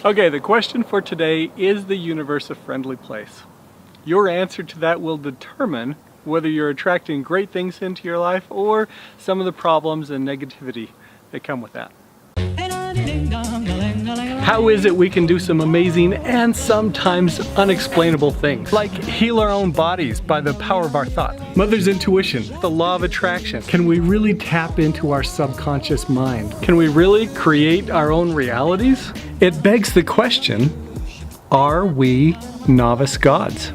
Okay, the question for today is the universe a friendly place? Your answer to that will determine whether you're attracting great things into your life or some of the problems and negativity that come with that. How is it we can do some amazing and sometimes unexplainable things, like heal our own bodies by the power of our thoughts? Mother's intuition, the law of attraction. Can we really tap into our subconscious mind? Can we really create our own realities? It begs the question, are we novice gods?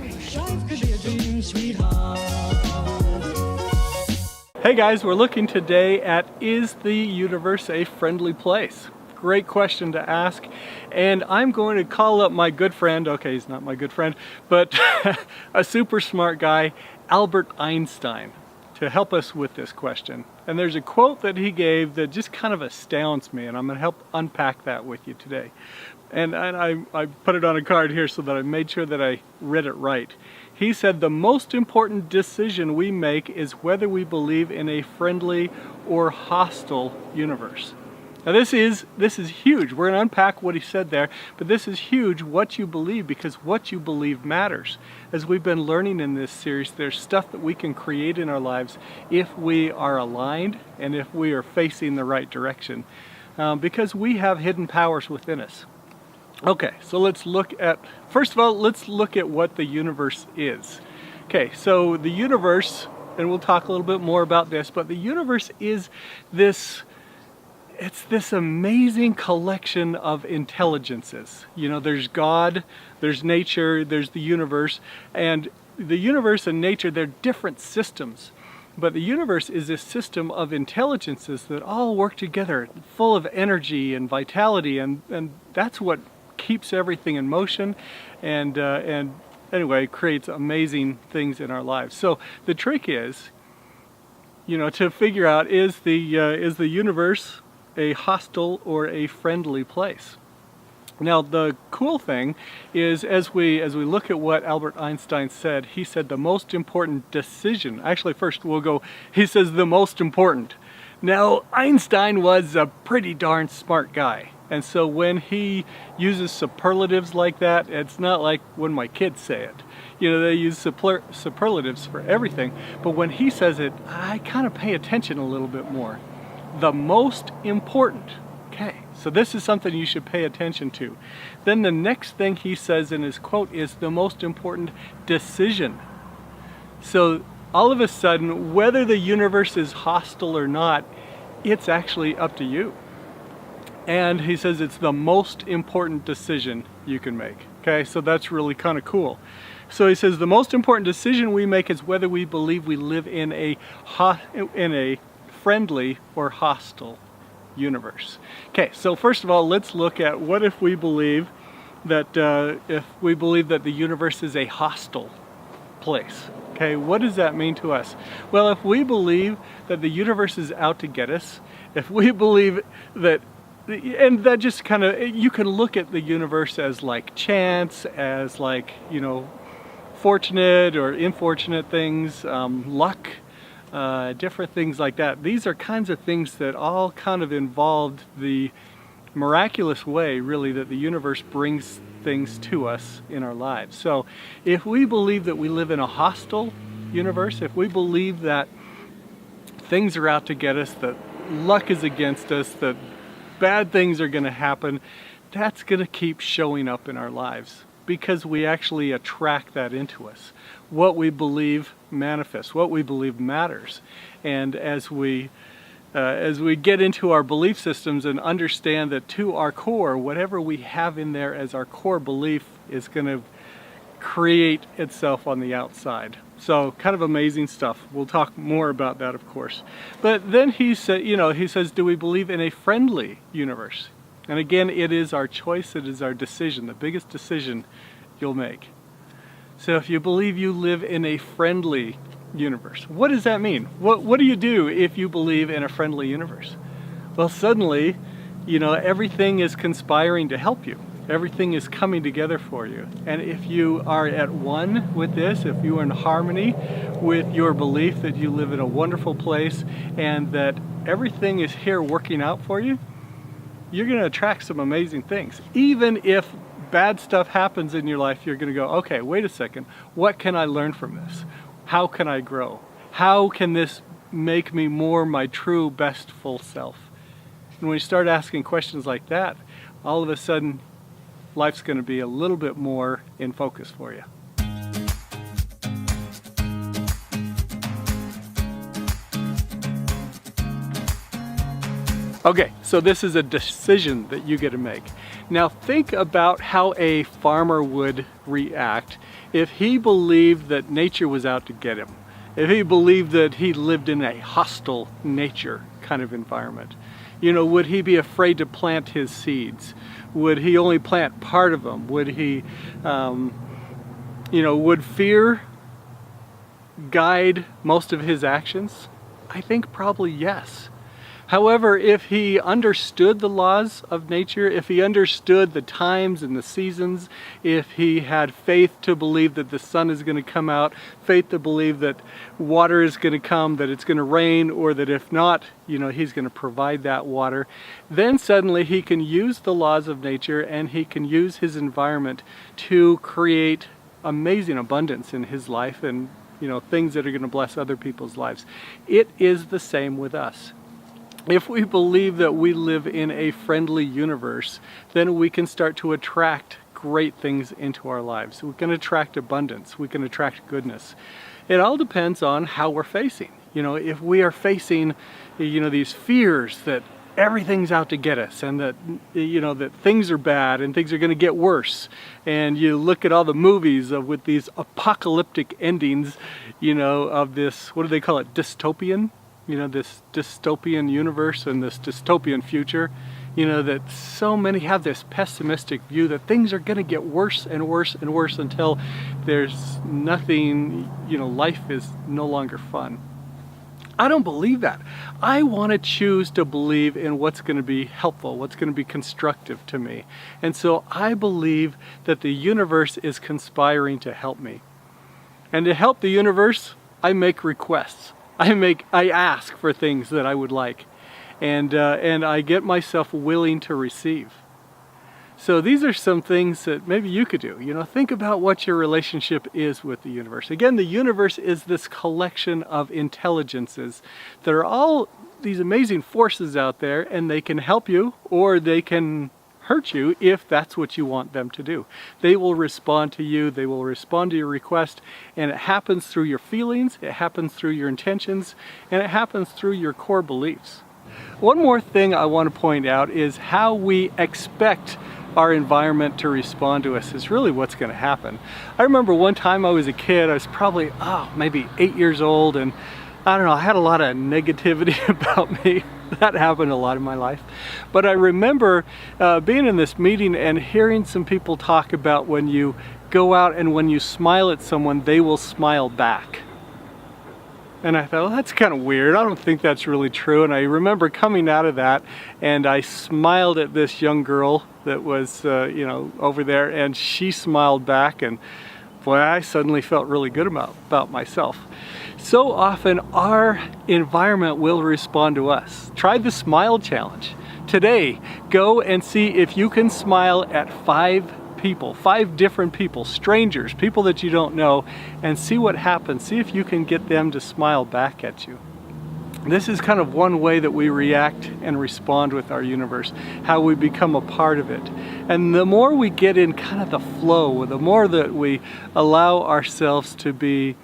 Hey guys, we're looking today at, is the universe a friendly place? Great question to ask, and I'm going to call up my good friend, okay, he's not my good friend, but a super smart guy, Albert Einstein, to help us with this question. And there's a quote that he gave that just kind of astounds me, and I'm going to help unpack that with you today. And I put it on a card here so that I made sure that I read it right. He said, the most important decision we make is whether we believe in a friendly or hostile universe. Now this is huge. We're going to unpack what he said there, but this is huge, what you believe, because what you believe matters. As we've been learning in this series, there's stuff that we can create in our lives if we are aligned and if we are facing the right direction, because we have hidden powers within us. Okay, so let's look at, first of all, let's look at what the universe is. Okay, so the universe, and we'll talk a little bit more about this, but the universe is this, it's this amazing collection of intelligences. You know, there's God, there's nature, there's the universe, and the universe and nature, they're different systems. But the universe is this system of intelligences that all work together, full of energy and vitality, and that's what keeps everything in motion, and anyway, creates amazing things in our lives. So the trick is, you know, to figure out, is the universe a hostile or a friendly place? Now the cool thing is, as we look at what Albert Einstein said, he said the most important decision, actually first we'll go, he says the most important. Now Einstein was a pretty darn smart guy, and so when he uses superlatives like that, it's not like when my kids say it. You know, they use superlatives for everything, but when he says it, I kind of pay attention a little bit more. The most important. Okay, so this is something you should pay attention to. Then the next thing he says in his quote is the most important decision. So all of a sudden, whether the universe is hostile or not, it's actually up to you. And he says it's the most important decision you can make. Okay, so that's really kind of cool. So he says the most important decision we make is whether we believe we live in a friendly or hostile universe. Okay, so first of all, let's look at what if we believe that the universe is a hostile place. Okay, what does that mean to us? Well, if we believe that the universe is out to get us, if we believe that, and that just kind of, you can look at the universe as like chance, as like, you know, fortunate or unfortunate things, luck, different things like that. These are kinds of things that all kind of involved the miraculous way, really, that the universe brings things to us in our lives. So if we believe that we live in a hostile universe, if we believe that things are out to get us, that luck is against us, that bad things are going to happen, that's going to keep showing up in our lives, because we actually attract that into us. What we believe manifests, what we believe matters. And as we get into our belief systems and understand that to our core, whatever we have in there as our core belief is going to create itself on the outside. So kind of amazing stuff. We'll talk more about that, of course. But then he said, you know, he says, do we believe in a friendly universe? And again, it is our choice, it is our decision, the biggest decision you'll make. So if you believe you live in a friendly universe, what does that mean? What do you do if you believe in a friendly universe? Well, suddenly, you know, everything is conspiring to help you. Everything is coming together for you. And if you are at one with this, if you are in harmony with your belief that you live in a wonderful place and that everything is here working out for you, you're going to attract some amazing things. Even if bad stuff happens in your life, you're going to go, okay, wait a second, what can I learn from this? How can I grow? How can this make me more my true best full self? And when you start asking questions like that, all of a sudden life's going to be a little bit more in focus for you. Okay, so this is a decision that you get to make. Now think about how a farmer would react if he believed that nature was out to get him. If he believed that he lived in a hostile nature kind of environment. You know, would he be afraid to plant his seeds? Would he only plant part of them? Would he, would fear guide most of his actions? I think probably yes. However, if he understood the laws of nature, if he understood the times and the seasons, if he had faith to believe that the sun is going to come out, faith to believe that water is going to come, that it's going to rain, or that if not, he's going to provide that water, then suddenly he can use the laws of nature and he can use his environment to create amazing abundance in his life and, things that are going to bless other people's lives. It is the same with us. If we believe that we live in a friendly universe, then we can start to attract great things into our lives. We can attract abundance. We can attract goodness. It all depends on how we're facing. If we are facing, these fears that everything's out to get us and that, that things are bad and things are going to get worse. And you look at all the movies with these apocalyptic endings, of this, what do they call it, dystopian? This dystopian universe and this dystopian future, that so many have this pessimistic view that things are going to get worse and worse and worse until there's nothing, life is no longer fun. I don't believe that. I want to choose to believe in what's going to be helpful, what's going to be constructive to me. And so I believe that the universe is conspiring to help me. And to help the universe, I make requests. I ask for things that I would like, and I get myself willing to receive. So these are some things that maybe you could do. Think about what your relationship is with the universe. Again, the universe is this collection of intelligences that are all these amazing forces out there, and they can help you or they can hurt you if that's what you want them to do. They will respond to you, they will respond to your request, and it happens through your feelings, it happens through your intentions, and it happens through your core beliefs. One more thing I want to point out is how we expect our environment to respond to us is really what's going to happen. I remember one time I was a kid, I was probably, maybe 8 years old, and I don't know, I had a lot of negativity about me. That happened a lot in my life. But I remember being in this meeting and hearing some people talk about when you go out and when you smile at someone, they will smile back. And I thought, well, that's kind of weird. I don't think that's really true. And I remember coming out of that and I smiled at this young girl that was, over there, and she smiled back, and boy, I suddenly felt really good about myself. So often our environment will respond to us. Try the smile challenge. Today, go and see if you can smile at 5 people, 5 different people, strangers, people that you don't know, and see what happens. See if you can get them to smile back at you. This is kind of one way that we react and respond with our universe, how we become a part of it. And the more we get in kind of the flow, the more that we allow ourselves to be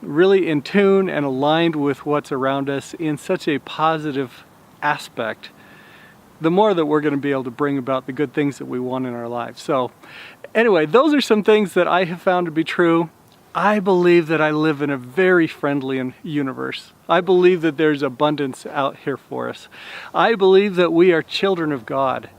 really in tune and aligned with what's around us in such a positive aspect, the more that we're going to be able to bring about the good things that we want in our lives. So anyway, those are some things that I have found to be true. I believe that I live in a very friendly universe. I believe that there's abundance out here for us. I believe that we are children of God.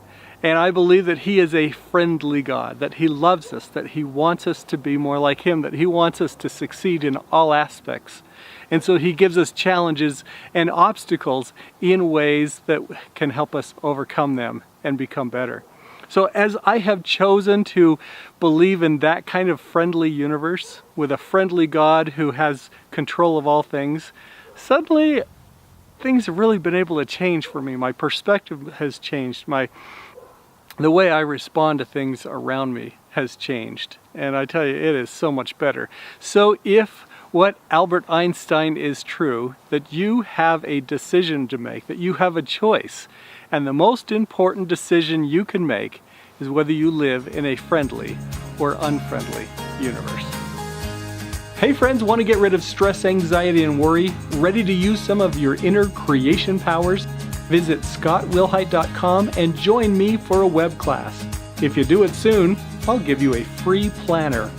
And I believe that He is a friendly God, that He loves us, that He wants us to be more like Him, that He wants us to succeed in all aspects. And so He gives us challenges and obstacles in ways that can help us overcome them and become better. So as I have chosen to believe in that kind of friendly universe with a friendly God who has control of all things, suddenly things have really been able to change for me. My perspective has changed. The way I respond to things around me has changed. And I tell you, it is so much better. So if what Albert Einstein is true, that you have a decision to make, that you have a choice, and the most important decision you can make is whether you live in a friendly or unfriendly universe. Hey friends, want to get rid of stress, anxiety, and worry? Ready to use some of your inner creation powers? Visit scottwilhite.com and join me for a web class. If you do it soon, I'll give you a free planner